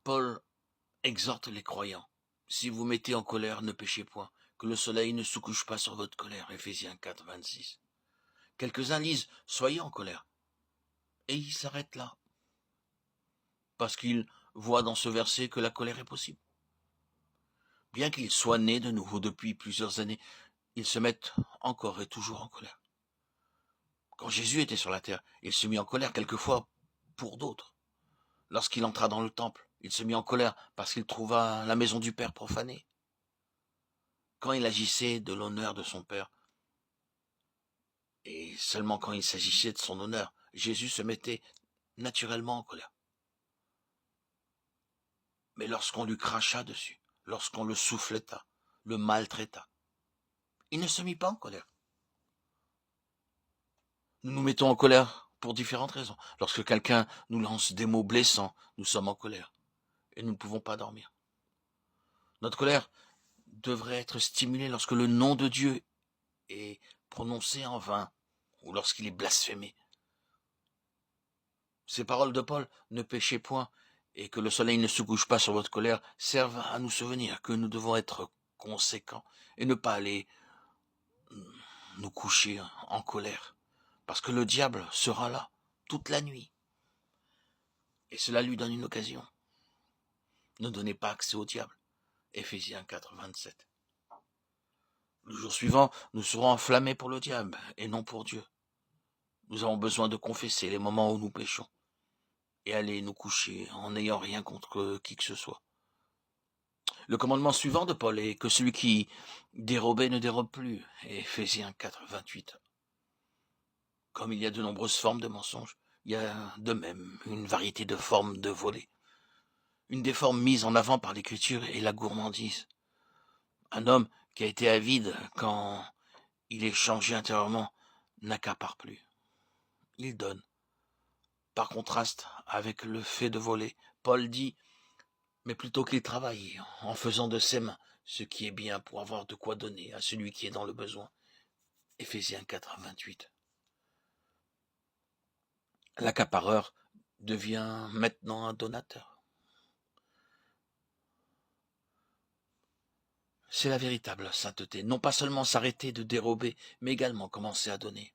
Paul exhorte les croyants. Si vous mettez en colère, ne péchez point, que le soleil ne se couche pas sur votre colère. Éphésiens 4, 26. Quelques-uns lisent « Soyez en colère ». Et ils s'arrêtent là. Parce qu'ils voient dans ce verset que la colère est possible. Bien qu'ils soient nés de nouveau depuis plusieurs années, ils se mettent encore et toujours en colère. Quand Jésus était sur la terre, il se mit en colère quelquefois pour d'autres. Lorsqu'il entra dans le temple, il se mit en colère parce qu'il trouva la maison du Père profanée. Quand il agissait de l'honneur de son Père, et seulement quand il s'agissait de son honneur, Jésus se mettait naturellement en colère. Mais lorsqu'on lui cracha dessus, lorsqu'on le souffleta, le maltraita, il ne se mit pas en colère. Nous nous mettons en colère pour différentes raisons. Lorsque quelqu'un nous lance des mots blessants, nous sommes en colère et nous ne pouvons pas dormir. Notre colère devrait être stimulée lorsque le nom de Dieu est prononcé en vain ou lorsqu'il est blasphémé. Ces paroles de Paul, ne péchez point et que le soleil ne se couche pas sur votre colère, servent à nous souvenir que nous devons être conséquents et ne pas aller nous coucher en colère. Parce que le diable sera là toute la nuit. Et cela lui donne une occasion. Ne donnez pas accès au diable. Éphésiens 4, 27. Le jour suivant, nous serons enflammés pour le diable et non pour Dieu. Nous avons besoin de confesser les moments où nous péchons et aller nous coucher en n'ayant rien contre qui que ce soit. Le commandement suivant de Paul est que celui qui dérobait ne dérobe plus. Éphésiens 4, 28. Comme il y a de nombreuses formes de mensonges, il y a de même une variété de formes de volets. Une des formes mises en avant par l'Écriture est la gourmandise. Un homme qui a été avide quand il est changé intérieurement n'accapare plus. Il donne. Par contraste avec le fait de voler, Paul dit « Mais plutôt qu'il travaille en faisant de ses mains ce qui est bien pour avoir de quoi donner à celui qui est dans le besoin. » Éphésiens 4, 28. L'accapareur devient maintenant un donateur. C'est la véritable sainteté. Non pas seulement s'arrêter de dérober, mais également commencer à donner.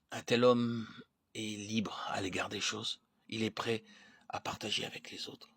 Un tel homme est libre à l'égard des choses. Il est prêt à partager avec les autres.